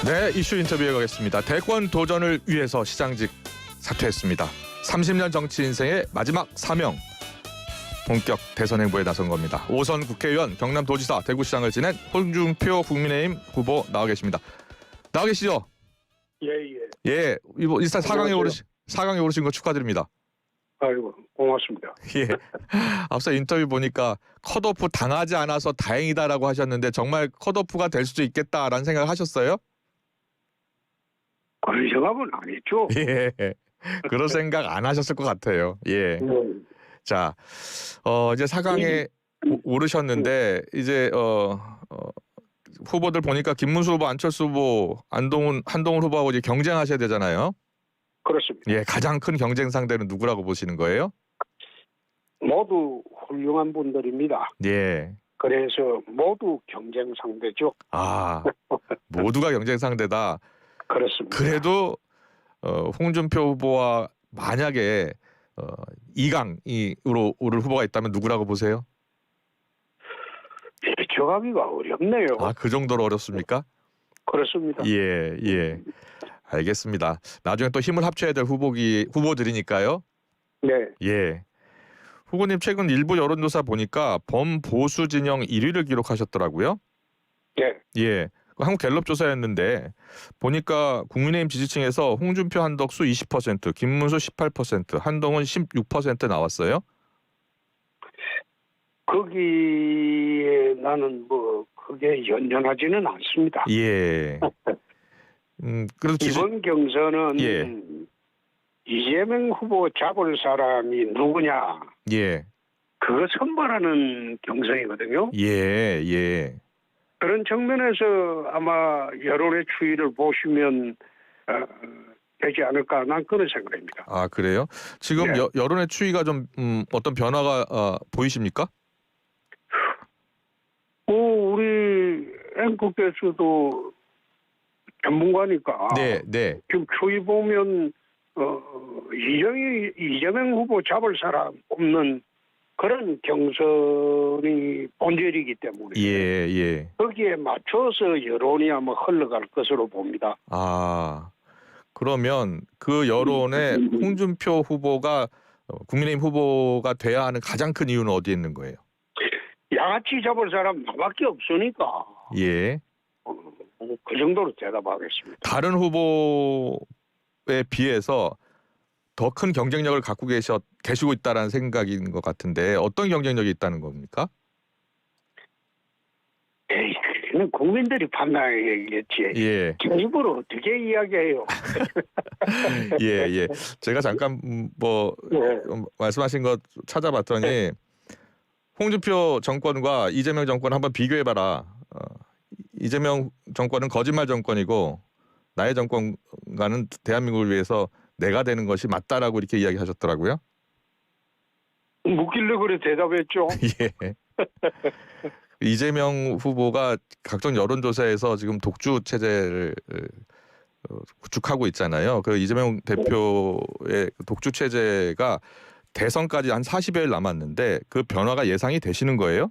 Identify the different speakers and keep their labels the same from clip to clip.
Speaker 1: 네, 이슈 인터뷰에 가겠습니다. 대권 도전을 위해서 시장직 사퇴했습니다. 30년 정치 인생의 마지막 사명, 본격 대선 행보에 나선 겁니다. 5선 국회의원, 경남도지사, 대구시장을 지낸 홍준표 국민의힘 후보 나와 계십니다. 나와 계시죠?
Speaker 2: 예.
Speaker 1: 예, 일단 4강에
Speaker 2: 안녕하세요.
Speaker 1: 4강에 오르신 거 축하드립니다.
Speaker 2: 아이고, 고맙습니다.
Speaker 1: 예. 앞서 인터뷰 보니까 컷오프 당하지 않아서 다행이다라고 하셨는데 정말 컷오프가 될 수도 있겠다라는 생각을 하셨어요?
Speaker 2: 그런 생각은 안 했죠.
Speaker 1: 예. 그런 생각 안 하셨을 것 같아요. 예. 자, 이제 4강에 오르셨는데 이제 후보들 보니까 김문수 후보, 안철수 후보, 한동훈 후보하고 이제 경쟁하셔야 되잖아요.
Speaker 2: 그렇습니다.
Speaker 1: 예, 가장 큰 경쟁 상대는 누구라고 보시는 거예요?
Speaker 2: 모두 훌륭한 분들입니다.
Speaker 1: 예.
Speaker 2: 그래서 모두 경쟁 상대죠.
Speaker 1: 아, 모두가 경쟁 상대다.
Speaker 2: 그렇습니다.
Speaker 1: 그래도 홍준표 후보와 만약에 2강으로 오를 후보가 있다면 누구라고 보세요?
Speaker 2: 정하기가 어렵네요.
Speaker 1: 아, 그 정도로 어렵습니까?
Speaker 2: 그렇습니다.
Speaker 1: 예. 알겠습니다. 나중에 또 힘을 합쳐야 될 후보들이니까요.
Speaker 2: 네.
Speaker 1: 예. 후보님 최근 일부 여론조사 보니까 범보수 진영 1위를 기록하셨더라고요.
Speaker 2: 네.
Speaker 1: 예. 한국갤럽 조사였는데 보니까 국민의힘 지지층에서 홍준표, 한덕수 20%, 김문수 18%, 한동훈 16% 나왔어요.
Speaker 2: 거기에 나는 그게 연연하지는 않습니다.
Speaker 1: 예. 그래도
Speaker 2: 이번 경선은
Speaker 1: 예.
Speaker 2: 이재명 후보 잡을 사람이 누구냐,
Speaker 1: 예.
Speaker 2: 그거 선발하는 경선이거든요.
Speaker 1: 예.
Speaker 2: 그런 측면에서 아마 여론의 추이를 보시면 되지 않을까, 난 그런 생각입니다.
Speaker 1: 아, 그래요? 지금
Speaker 2: 네.
Speaker 1: 여론의 추이가 좀 어떤 변화가 보이십니까?
Speaker 2: 우리 앵커께서도 전문가니까
Speaker 1: 네.
Speaker 2: 지금 추이 보면 이재명 후보 잡을 사람 없는 그런 경선이 본질이기 때문에
Speaker 1: 예.
Speaker 2: 거기에 맞춰서 여론이 아마 흘러갈 것으로 봅니다.
Speaker 1: 아, 그러면 그 여론에 홍준표 후보가 국민의힘 후보가 돼야 하는 가장 큰 이유는 어디에 있는 거예요?
Speaker 2: 양아치 잡을 사람 나밖에 없으니까
Speaker 1: 예.
Speaker 2: 그 정도로 대답하겠습니다.
Speaker 1: 다른 후보에 비해서 더 큰 경쟁력을 갖고 계시고 있다라는 생각인 것 같은데 어떤 경쟁력이 있다는 겁니까?
Speaker 2: 에이, 그는 국민들이 판단해야겠지.
Speaker 1: 예.
Speaker 2: 제 입으로 어떻게 이야기해요?
Speaker 1: 예. 제가 잠깐
Speaker 2: 네.
Speaker 1: 말씀하신 거 찾아봤더니 홍준표 정권과 이재명 정권 한번 비교해봐라. 이재명 정권은 거짓말 정권이고 나의 정권과는 대한민국을 위해서 내가 되는 것이 맞다라고 이렇게 이야기하셨더라고요.
Speaker 2: 묻길래 그래 대답했죠.
Speaker 1: 예. 이재명 후보가 각종 여론조사에서 지금 독주 체제를 구축하고 있잖아요. 그 이재명 대표의 독주 체제가 대선까지 한 40여일 남았는데 그 변화가 예상이 되시는 거예요?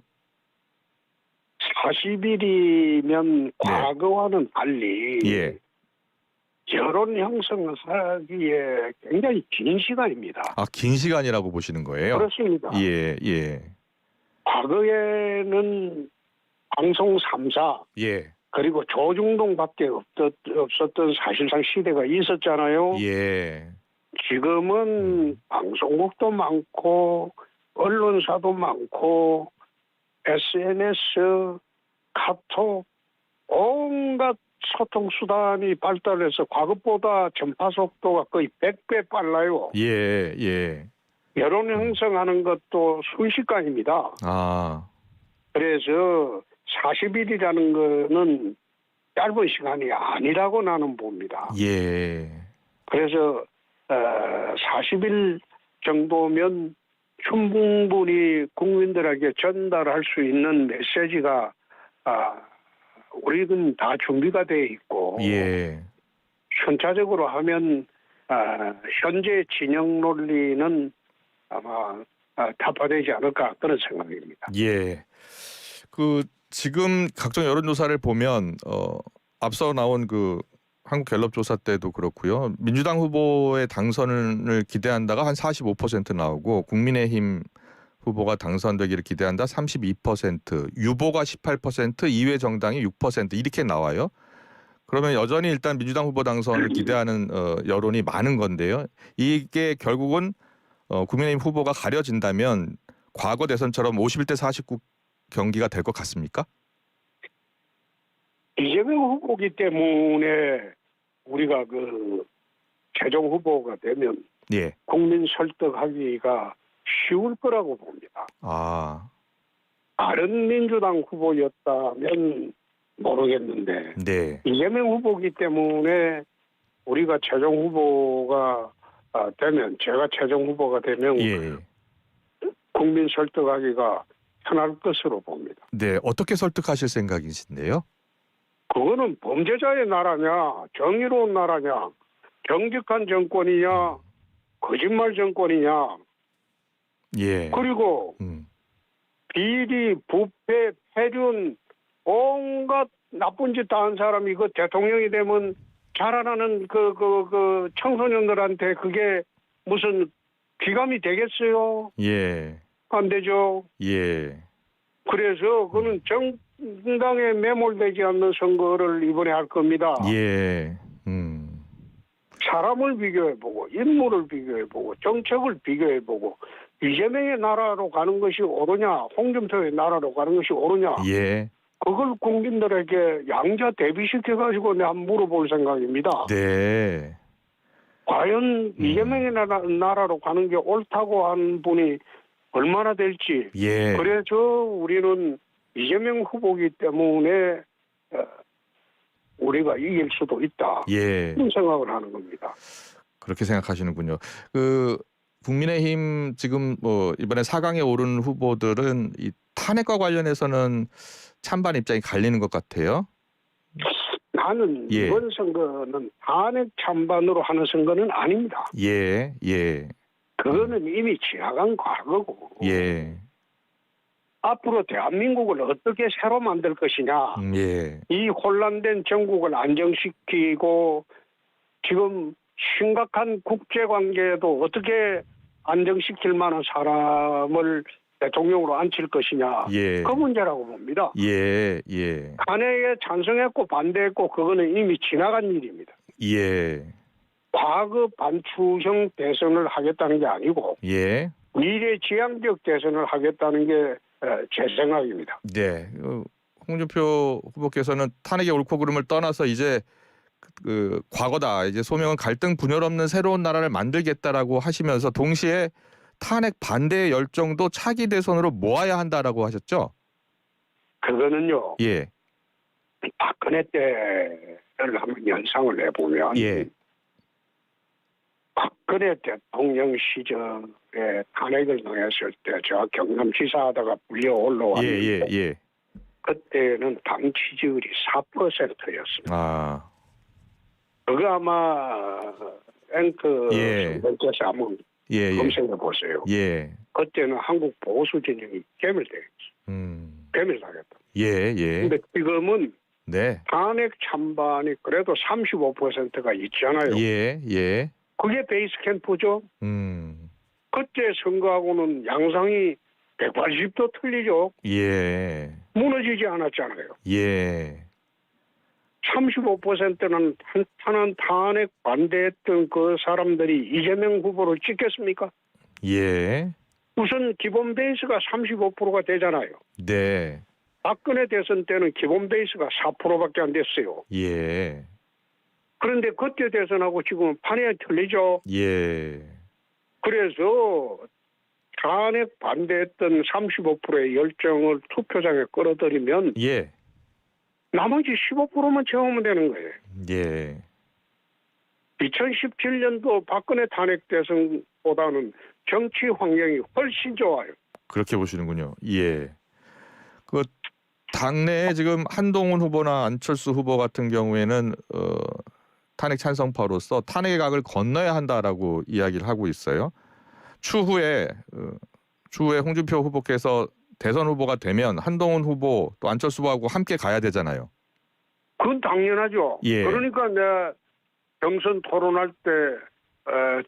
Speaker 2: 40일이면 과거와는 달리
Speaker 1: 예.
Speaker 2: 여론 형성하기에 굉장히 긴 시간입니다.
Speaker 1: 아, 긴 시간이라고 보시는 거예요?
Speaker 2: 그렇습니다.
Speaker 1: 예.
Speaker 2: 과거에는 방송 3사
Speaker 1: 예.
Speaker 2: 그리고 조중동밖에 없었던 사실상 시대가 있었잖아요.
Speaker 1: 예.
Speaker 2: 지금은 방송국도 많고 언론사도 많고 SNS, 카톡, 온갖 소통 수단이 발달해서 과거보다 전파 속도가 거의 100배 빨라요.
Speaker 1: 예.
Speaker 2: 여론 형성하는 것도 순식간입니다.
Speaker 1: 아.
Speaker 2: 그래서 40일이라는 거는 짧은 시간이 아니라고 나는 봅니다.
Speaker 1: 예.
Speaker 2: 그래서 40일 정도면 충분히 국민들에게 전달할 수 있는 메시지가 우리는 다 준비가 되어 있고
Speaker 1: 예.
Speaker 2: 순차적으로 하면 현재 진영 논리는 아마 타파되지 않을까 그런 생각입니다.
Speaker 1: 예. 지금 각종 여론조사를 보면 앞서 나온 그 한국갤럽 조사 때도 그렇고요. 민주당 후보의 당선을 기대한다가 한 45% 나오고 국민의힘 후보가 당선되기를 기대한다 32%, 유보가 18%, 이외 정당이 6% 이렇게 나와요. 그러면 여전히 일단 민주당 후보 당선을 기대하는 여론이 많은 건데요. 이게 결국은 국민의힘 후보가 가려진다면 과거 대선처럼 51대 49 경기가 될 것 같습니까?
Speaker 2: 이재명 후보기 때문에 우리가 그 최종 후보가 되면
Speaker 1: 예.
Speaker 2: 국민 설득하기가 쉬울 거라고 봅니다.
Speaker 1: 아,
Speaker 2: 다른 민주당 후보였다면 모르겠는데
Speaker 1: 네.
Speaker 2: 이재명 후보기 때문에 우리가 최종 후보가 되면 제가 최종 후보가 되면
Speaker 1: 예.
Speaker 2: 국민 설득하기가 편할 것으로 봅니다.
Speaker 1: 네. 어떻게 설득하실 생각이신데요?
Speaker 2: 그거는 범죄자의 나라냐, 정의로운 나라냐, 정직한 정권이냐, 거짓말 정권이냐,
Speaker 1: 예.
Speaker 2: 그리고 비리, 부패, 폐륜, 온갖 나쁜 짓 다 한 사람이 그 대통령이 되면 자라나는 그 청소년들한테 그게 무슨 귀감이 되겠어요?
Speaker 1: 예.
Speaker 2: 안 되죠.
Speaker 1: 예.
Speaker 2: 그래서 그는 정당에 매몰되지 않는 선거를 이번에 할 겁니다.
Speaker 1: 예.
Speaker 2: 사람을 비교해보고 인물을 비교해보고 정책을 비교해보고 이재명의 나라로 가는 것이 옳으냐 홍준표의 나라로 가는 것이 옳으냐
Speaker 1: 예.
Speaker 2: 그걸 국민들에게 양자 대비시켜가지고 내가 한번 물어볼 생각입니다.
Speaker 1: 네.
Speaker 2: 과연 이재명의 나라로 가는 게 옳다고 한 분이 얼마나 될지.
Speaker 1: 예.
Speaker 2: 그래서 우리는 이재명 후보이기 때문에 우리가 이길 수도 있다.
Speaker 1: 예.
Speaker 2: 그런 생각을 하는 겁니다.
Speaker 1: 그렇게 생각하시는군요. 그 국민의힘 지금 뭐 이번에 4강에 오른 후보들은 이 탄핵과 관련해서는 찬반 입장이 갈리는 것 같아요.
Speaker 2: 나는
Speaker 1: 예.
Speaker 2: 이번 선거는 탄핵 찬반으로 하는 선거는 아닙니다.
Speaker 1: 예. 예.
Speaker 2: 그거는 이미 지나간 과거고.
Speaker 1: 예.
Speaker 2: 앞으로 대한민국을 어떻게 새로 만들 것이냐.
Speaker 1: 예.
Speaker 2: 이 혼란된 전국을 안정시키고 지금 심각한 국제관계도 어떻게 안정시킬 만한 사람을 대통령으로 앉힐 것이냐.
Speaker 1: 예.
Speaker 2: 그 문제라고 봅니다.
Speaker 1: 예. 예.
Speaker 2: 탄핵에 찬성했고 반대했고 그거는 이미 지나간 일입니다.
Speaker 1: 예.
Speaker 2: 과거 반추형 대선을 하겠다는 게 아니고
Speaker 1: 예.
Speaker 2: 미래지향적 대선을 하겠다는 게 제 생각입니다.
Speaker 1: 네. 홍준표 후보께서는 탄핵의 옳고 그름을 떠나서 이제 그 과거다. 이제 소명은 갈등 분열 없는 새로운 나라를 만들겠다라고 하시면서 동시에 탄핵 반대의 열정도 차기 대선으로 모아야 한다라고 하셨죠?
Speaker 2: 그거는요.
Speaker 1: 예.
Speaker 2: 박근혜 때를 한번 연상을 해보면
Speaker 1: 예.
Speaker 2: 박근혜 대통령 시절에 탄핵을 당했을 때 제가 경남지사하다가 불려 올라왔는데
Speaker 1: 예. 예. 예.
Speaker 2: 그때는 당 지지율이 4%였습니다.
Speaker 1: 아.
Speaker 2: 그거 아마 앵커
Speaker 1: 예.
Speaker 2: 선생님께서 한번
Speaker 1: 예. 예.
Speaker 2: 검색해 보세요.
Speaker 1: 예.
Speaker 2: 그때는 한국 보수 진영이 괴멸당했다. 괴멸당했다.
Speaker 1: 예. 예.
Speaker 2: 근데 지금은
Speaker 1: 네.
Speaker 2: 탄핵 찬반이 그래도 35%가 있잖아요.
Speaker 1: 예. 예.
Speaker 2: 그게 베이스 캠프죠. 그때 선거하고는 양상이 180도 틀리죠.
Speaker 1: 예.
Speaker 2: 무너지지 않았잖아요.
Speaker 1: 예.
Speaker 2: 35%는 탄탄한 탄핵 반대했던 그 사람들이 이재명 후보를 찍겠습니까?
Speaker 1: 예.
Speaker 2: 우선 기본 베이스가 35%가 되잖아요.
Speaker 1: 네.
Speaker 2: 박근혜 대선 때는 기본 베이스가 4%밖에 안 됐어요.
Speaker 1: 예.
Speaker 2: 그런데 그때 대선하고 지금은 판이 틀리죠.
Speaker 1: 예.
Speaker 2: 그래서 탄핵 반대했던 35%의 열정을 투표장에 끌어들이면
Speaker 1: 예.
Speaker 2: 나머지 15%만 채우면 되는 거예요.
Speaker 1: 예.
Speaker 2: 2017년도 박근혜 탄핵 대선보다는 정치 환경이 훨씬 좋아요.
Speaker 1: 그렇게 보시는군요. 예. 그 당내에 지금 한동훈 후보나 안철수 후보 같은 경우에는 탄핵 찬성파로서 탄핵의 각을 건너야 한다라고 이야기를 하고 있어요. 추후에 홍준표 후보께서 대선 후보가 되면 한동훈 후보 또 안철수 후보하고 함께 가야 되잖아요.
Speaker 2: 그건 당연하죠.
Speaker 1: 예.
Speaker 2: 그러니까 내가 경선 토론할 때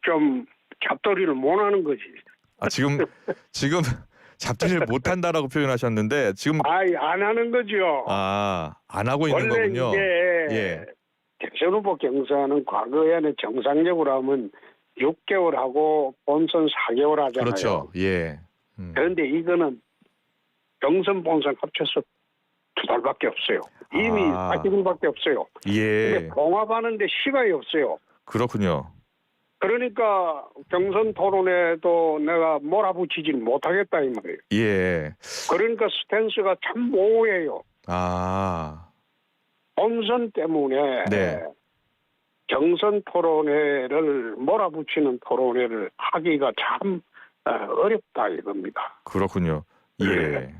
Speaker 2: 좀 잡돌이를 못 하는 거지.
Speaker 1: 아, 지금 잡지를 못한다라고 표현하셨는데 지금
Speaker 2: 아이, 안 하는 거죠.
Speaker 1: 안 하고 있는
Speaker 2: 원래
Speaker 1: 거군요.
Speaker 2: 이게
Speaker 1: 예.
Speaker 2: 대선 후보 경선은 과거에는 정상적으로 하면 6개월 하고 본선 4개월 하잖아요.
Speaker 1: 그렇죠. 예.
Speaker 2: 그런데 이거는 경선 본선 합쳐서 2달밖에 없어요. 이미 40일밖에 없어요.
Speaker 1: 예.
Speaker 2: 근데 봉합하는데 시간이 없어요.
Speaker 1: 그렇군요.
Speaker 2: 그러니까 경선 토론에도 내가 몰아붙이질 못하겠다 이 말이에요.
Speaker 1: 예.
Speaker 2: 그러니까 스탠스가 참 모호해요.
Speaker 1: 아.
Speaker 2: 본선 때문에
Speaker 1: 네.
Speaker 2: 경선 토론회를 몰아붙이는 토론회를 하기가 참 어렵다 이겁니다.
Speaker 1: 그렇군요. 예.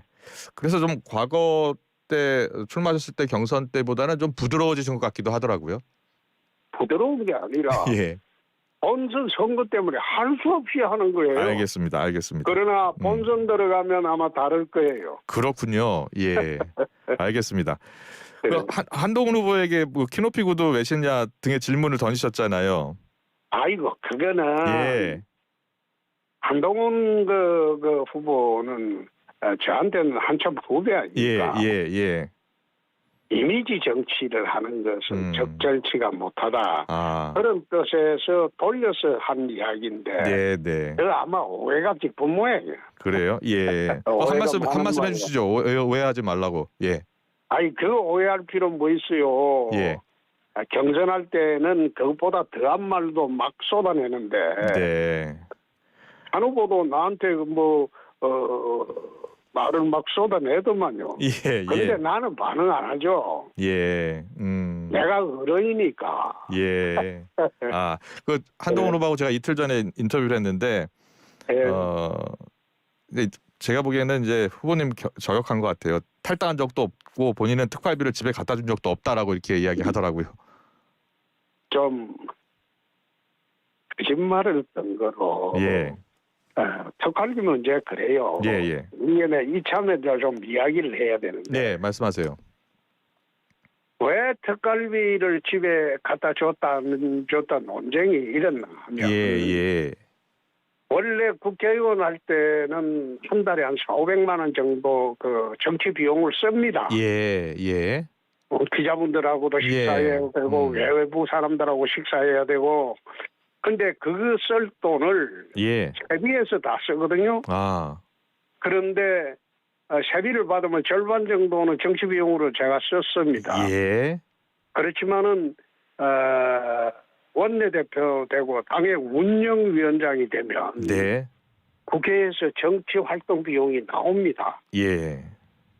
Speaker 1: 그래서 좀 과거 때 출마하셨을 때 경선 때보다는 좀 부드러워지신 것 같기도 하더라고요.
Speaker 2: 부드러운 게 아니라
Speaker 1: 예.
Speaker 2: 본선 선거 때문에 할 수 없이 하는 거예요.
Speaker 1: 알겠습니다.
Speaker 2: 그러나 본선 들어가면 아마 다를 거예요.
Speaker 1: 그렇군요. 예. 알겠습니다. 한동훈 후보에게 뭐 키높이 구두 왜시냐 등의 질문을 던지셨잖아요.
Speaker 2: 아이고 그거는
Speaker 1: 예.
Speaker 2: 한동훈 그 후보는 저한테는 한참 후배 아닙니까?
Speaker 1: 예.
Speaker 2: 이미지 정치를 하는 것은 적절치가 못하다. 그런 뜻에서 돌려서 한 이야기인데
Speaker 1: 네.
Speaker 2: 그 아마 오해가 깊은 모양이에요.
Speaker 1: 그래요? 예. 한 말씀 해주시죠. 오해하지 말라고. 예.
Speaker 2: 아니 그 오해할 필요 뭐 있어요.
Speaker 1: 예.
Speaker 2: 경선할 때는 그것보다 더한 말도 막 쏟아내는데
Speaker 1: 네.
Speaker 2: 한 후보도 나한테 말을 막 쏟아내더만요.
Speaker 1: 예.
Speaker 2: 그런데 나는 반응 안 하죠.
Speaker 1: 예.
Speaker 2: 내가 어른이니까.
Speaker 1: 예. 그 한동훈 후보하고 제가 이틀 전에 인터뷰를 했는데 근데 제가 보기에는 이제 후보님 저격한 것 같아요. 탈당한 적도 없고 본인은 특활비를 집에 갖다 준 적도 없다라고 이렇게 이야기하더라고요.
Speaker 2: 좀 거짓말을 했던 거로.
Speaker 1: 예.
Speaker 2: 특활비 문제 그래요.
Speaker 1: 예.
Speaker 2: 이게 이참에 좀 이야기를 해야 되는데.
Speaker 1: 네, 말씀하세요.
Speaker 2: 왜 특활비를 집에 갖다 줬다 논쟁이 일어나 하면
Speaker 1: 예.
Speaker 2: 원래 국회의원 할 때는 한 달에 한 4,500만 원 정도 그 정치 비용을 씁니다.
Speaker 1: 예.
Speaker 2: 기자분들하고도 식사해야 되고 외부 사람들하고 식사해야 되고 근데 그거 쓸 돈을 세비에서 다 쓰거든요. 그런데 세비를 받으면 절반 정도는 정치 비용으로 제가 썼습니다.
Speaker 1: 예.
Speaker 2: 그렇지만은 원내대표 되고 당의 운영위원장이 되면 국회에서 정치 활동 비용이 나옵니다.
Speaker 1: 예.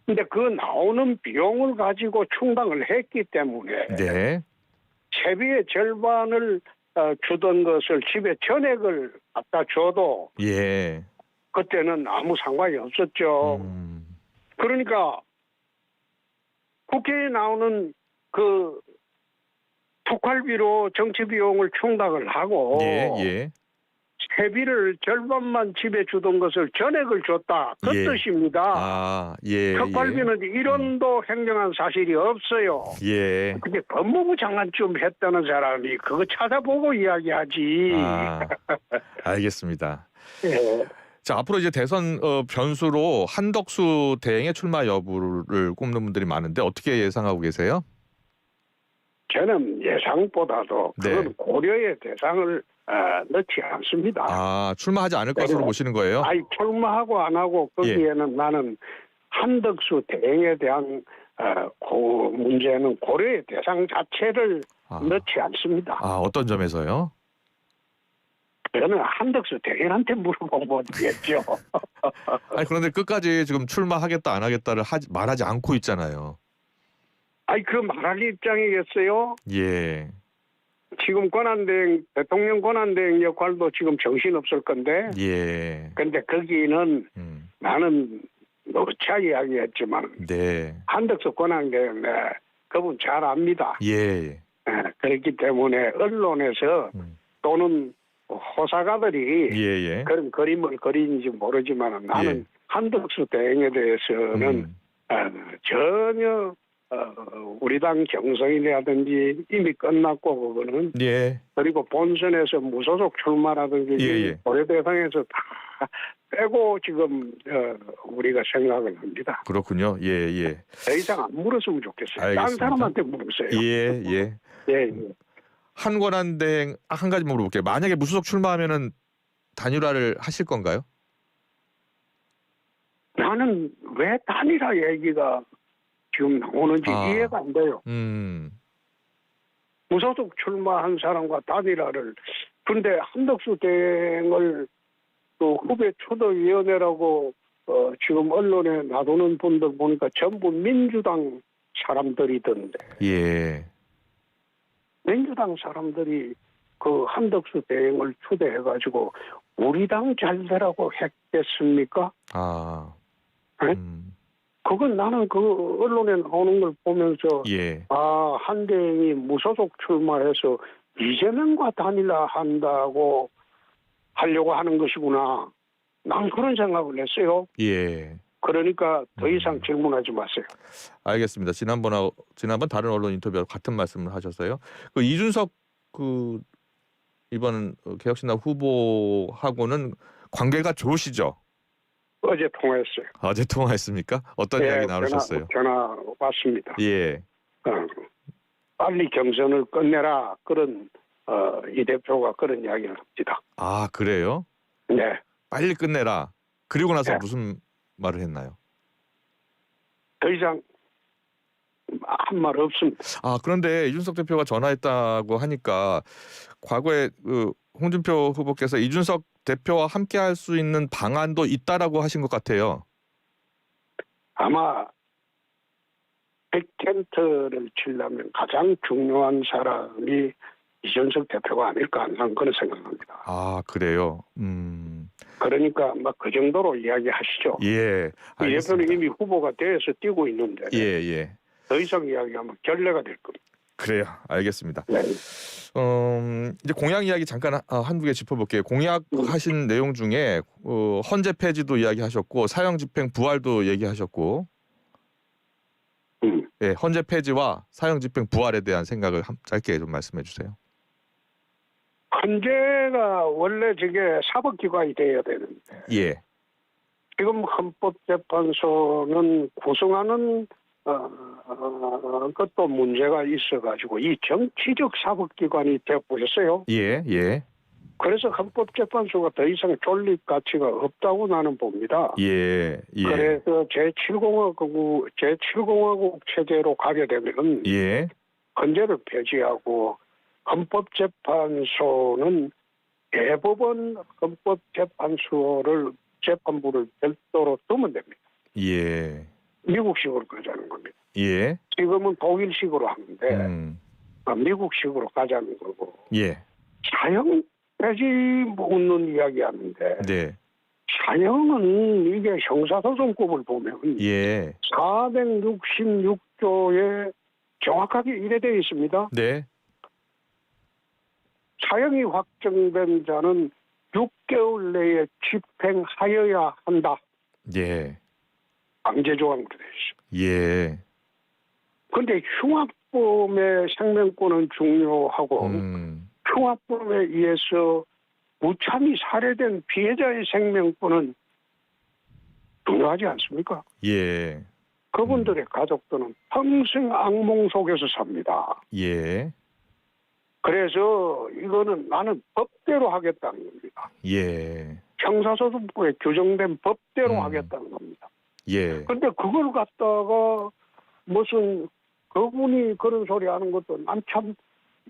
Speaker 2: 근데 그 나오는 비용을 가지고 충당을 했기 때문에 세비의 절반을 주던 것을 집에 전액을 갖다 줘도 그때는 아무 상관이 없었죠. 그러니까 국회에 나오는 그 특활비로 정치 비용을 충당을 하고 세비를 절반만 집에 주던 것을 전액을 줬다. 그 뜻입니다. 특활비는 1원도 횡령한 사실이 없어요. 근데 법무부 장관쯤 했다는 사람이 그거 찾아보고 이야기하지.
Speaker 1: 알겠습니다. 자, 앞으로 이제 대선 변수로 한덕수 대행의 출마 여부를 꼽는 분들이 많은데 어떻게 예상하고 계세요?
Speaker 2: 저는 예상보다도 그건 고려의 대상을 넣지 않습니다.
Speaker 1: 출마하지 않을 것으로 보시는 거예요?
Speaker 2: 출마하고 안 하고 거기에는 나는 한덕수 대행에 대한 문제는 고려의 대상 자체를 넣지 않습니다.
Speaker 1: 어떤 점에서요?
Speaker 2: 저는 한덕수 대행한테 물어보면 되겠죠.
Speaker 1: 그런데 끝까지 지금 출마하겠다 안 하겠다를 말하지 않고 있잖아요.
Speaker 2: 그 말할 입장이겠어요?
Speaker 1: 예.
Speaker 2: 지금 대통령 권한대행 역할도 지금 정신없을 건데. 근데 거기는 나는 누차 이야기했지만. 한덕수 권한대행 그분 잘 압니다. 그렇기 때문에 언론에서 또는 호사가들이 그런 그림을 그리는지 모르지만 나는 한덕수 대행에 대해서는 전혀 우리 당 경선이라든지 이미 끝났고 그거는
Speaker 1: 예.
Speaker 2: 그리고 본선에서 무소속 출마라든지
Speaker 1: 예.
Speaker 2: 고려 대상에서 다 빼고 지금 우리가 생각을 합니다.
Speaker 1: 그렇군요. 예.
Speaker 2: 더 이상 안 물었으면 좋겠어요.
Speaker 1: 알겠습니다.
Speaker 2: 다른 사람한테 물으세요.
Speaker 1: 예.
Speaker 2: 예.
Speaker 1: 한권한대행 한 가지 물어볼게요. 만약에 무소속 출마하면은 단일화를 하실 건가요?
Speaker 2: 나는 왜 단일화 얘기가 지금 나오는지 이해가 안 돼요. 무소속 출마한 사람과 단일화를. 근데 한덕수 대행을 또 후배 추도위원회라고 지금 언론에 놔두는 분들 보니까 전부 민주당 사람들이던데.
Speaker 1: 예.
Speaker 2: 민주당 사람들이 그 한덕수 대행을 초대해가지고 우리 당 잘 되라고 했겠습니까? 네? 그건 나는 그 언론에 나오는 걸 보면서
Speaker 1: 예.
Speaker 2: 한 대행이 무소속 출마해서 이재명과 단일화 한다고 하려고 하는 것이구나. 난 그런 생각을 했어요.
Speaker 1: 예.
Speaker 2: 그러니까 더 이상 질문하지 마세요.
Speaker 1: 알겠습니다. 지난번 다른 언론 인터뷰와 같은 말씀을 하셔서요. 그 이준석 그 이번 개혁신당 후보하고는 관계가 좋으시죠?
Speaker 2: 어제 통화했어요.
Speaker 1: 어제 통화했습니까? 어떤 이야기 나누셨어요?
Speaker 2: 전화 왔습니다.
Speaker 1: 예.
Speaker 2: 빨리 경선을 끝내라. 그런 이 대표가 그런 이야기를 합니다.
Speaker 1: 아, 그래요?
Speaker 2: 네.
Speaker 1: 빨리 끝내라. 그리고 나서
Speaker 2: 네.
Speaker 1: 무슨 말을 했나요?
Speaker 2: 더 이상 한 말 없습니다.
Speaker 1: 그런데 이준석 대표가 전화했다고 하니까 과거에 그 홍준표 후보께서 이준석 대표와 함께 할 수 있는 방안도 있다라고 하신 것 같아요.
Speaker 2: 아마 백텐트를 치려면 가장 중요한 사람이 이준석 대표가 아닐까 하는 그런 생각합니다.
Speaker 1: 아, 그래요?
Speaker 2: 그러니까 막 그 정도로 이야기하시죠.
Speaker 1: 예.
Speaker 2: 이 대표는 이미 후보가 돼서 뛰고 있는데
Speaker 1: 예.
Speaker 2: 더 이상 이야기하면 결례가 될 겁니다.
Speaker 1: 그래요. 알겠습니다.
Speaker 2: 네.
Speaker 1: 이제 공약 이야기 잠깐 한두 개 짚어볼게요. 공약하신 내용 중에 헌재 폐지도 이야기하셨고 사형 집행 부활도 얘기하셨고, 예, 헌재 폐지와 사형 집행 부활에 대한 생각을 짧게 좀 말씀해 주세요.
Speaker 2: 헌재가 원래 저게 사법기관이 돼야 되는데
Speaker 1: 예.
Speaker 2: 지금 헌법재판소는 구성하는 것도 문제가 있어가지고 이 정치적 사법기관이 되어버렸어요.
Speaker 1: 예.
Speaker 2: 그래서 헌법재판소가 더 이상 존립 가치가 없다고 나는 봅니다.
Speaker 1: 예.
Speaker 2: 그래서 제7공화국 체제로 가게 되면
Speaker 1: 예.
Speaker 2: 헌재를 폐지하고 헌법재판소는 대법원 헌법재판소를 재판부를 별도로 두면 됩니다.
Speaker 1: 예.
Speaker 2: 미국식으로 가자는 겁니다.
Speaker 1: 예.
Speaker 2: 지금은 독일식으로 하는데 미국식으로 가자는 거고.
Speaker 1: 예.
Speaker 2: 사형 폐지 묻는 이야기하는데
Speaker 1: 네.
Speaker 2: 사형은 이게 형사소송법을 보면
Speaker 1: 예.
Speaker 2: 466조에 정확하게 이래 되어 있습니다.
Speaker 1: 네.
Speaker 2: 사형이 확정된 자는 6개월 내에 집행하여야 한다.
Speaker 1: 예.
Speaker 2: 강제조항으로 되어 있습니다.
Speaker 1: 예.
Speaker 2: 그런데 흉악범의 생명권은 중요하고 흉악범에 의해서 무참히 살해된 피해자의 생명권은 중요하지 않습니까?
Speaker 1: 예.
Speaker 2: 그분들의 가족들은 평생 악몽 속에서 삽니다.
Speaker 1: 예.
Speaker 2: 그래서 이거는 나는 법대로 하겠다는 겁니다.
Speaker 1: 예.
Speaker 2: 형사소송법에 규정된 법대로 하겠다는 겁니다.
Speaker 1: 예.
Speaker 2: 그런데 그걸 갖다가 무슨 그분이 그런 소리 하는 것도 난 참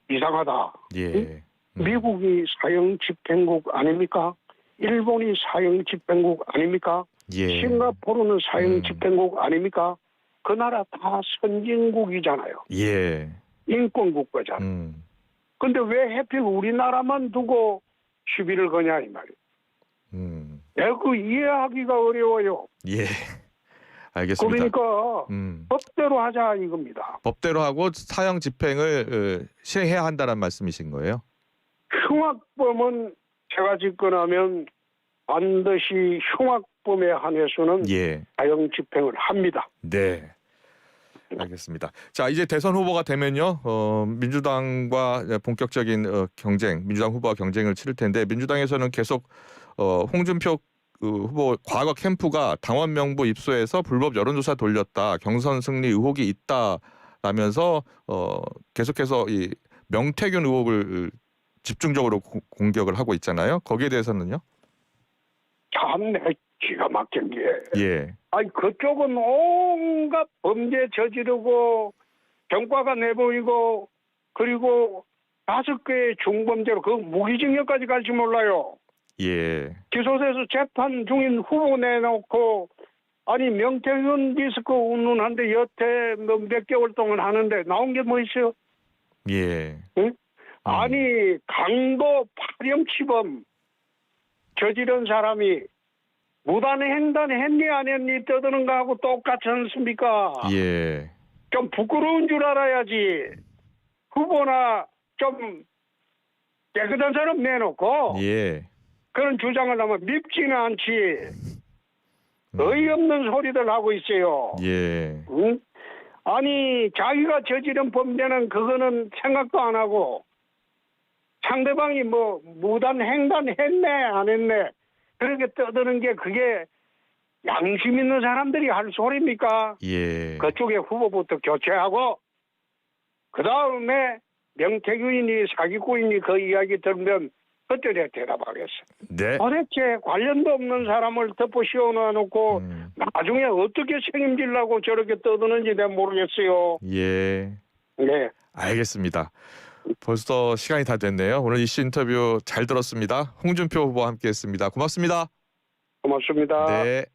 Speaker 2: 이상하다.
Speaker 1: 예.
Speaker 2: 미국이 사형 집행국 아닙니까? 일본이 사형 집행국 아닙니까?
Speaker 1: 예.
Speaker 2: 싱가포르는 사형 집행국 아닙니까? 그 나라 다 선진국이잖아요.
Speaker 1: 예.
Speaker 2: 인권국가잖아요. 근데 왜 하필 우리나라만 두고 시비를 거냐 이 말이에요. 내가 그 이해하기가 어려워요.
Speaker 1: 예. 알겠습니다.
Speaker 2: 그러니까 법대로 하자 이겁니다.
Speaker 1: 법대로 하고 사형 집행을 시행해야 한다는 말씀이신 거예요?
Speaker 2: 흉악범은 제가 집권하면 반드시 흉악범에 한해서는
Speaker 1: 예.
Speaker 2: 사형 집행을 합니다.
Speaker 1: 네. 알겠습니다. 자, 이제 대선 후보가 되면요, 민주당과 본격적인 경쟁, 민주당 후보와 경쟁을 치를 텐데 민주당에서는 계속 홍준표 후보 과거 캠프가 당원 명부 입수해서 불법 여론조사 돌렸다, 경선 승리 의혹이 있다라면서 계속해서 이 명태균 의혹을 집중적으로 공격을 하고 있잖아요. 거기에 대해서는요?
Speaker 2: 참내 기가 막힌 게.
Speaker 1: 예.
Speaker 2: 아니 그쪽은 온갖 범죄 저지르고 경과가 내보이고 그리고 5개의 중범죄로 그 무기징역까지 갈지 몰라요.
Speaker 1: 예.
Speaker 2: 기소돼서 재판 중인 후보 내놓고 아니 명태균 디스크 운운한데 여태 몇 개월 동안 하는데 나온 게 뭐 있어요?
Speaker 1: 예.
Speaker 2: 응? 아니 강도 파렴치범 저지른 사람이 무단횡단 했니 안 했니 떠드는 거하고 똑같지 않습니까?
Speaker 1: 예.
Speaker 2: 좀 부끄러운 줄 알아야지. 후보나 좀 깨끗한 사람 내놓고
Speaker 1: 예.
Speaker 2: 그런 주장을 하면 밉지는 않지. 어이없는 소리들 하고 있어요.
Speaker 1: 예.
Speaker 2: 응? 아니 자기가 저지른 범죄는 그거는 생각도 안 하고 상대방이 뭐 무단횡단 했네 안 했네 그렇게 떠드는 게 그게 양심 있는 사람들이 할 소리입니까?
Speaker 1: 예.
Speaker 2: 그쪽에 후보부터 교체하고 그 다음에 명태균이니 사기꾼이니 그 이야기 들으면 그때 내가 대답하겠어.
Speaker 1: 네.
Speaker 2: 도대체 관련도 없는 사람을 덮어 씌워놔놓고 나중에 어떻게 책임지려고 저렇게 떠드는지 내가 모르겠어요.
Speaker 1: 예.
Speaker 2: 네.
Speaker 1: 알겠습니다. 벌써 시간이 다 됐네요. 오늘 이슈 인터뷰 잘 들었습니다. 홍준표 후보와 함께했습니다. 고맙습니다.
Speaker 2: 고맙습니다.
Speaker 1: 네.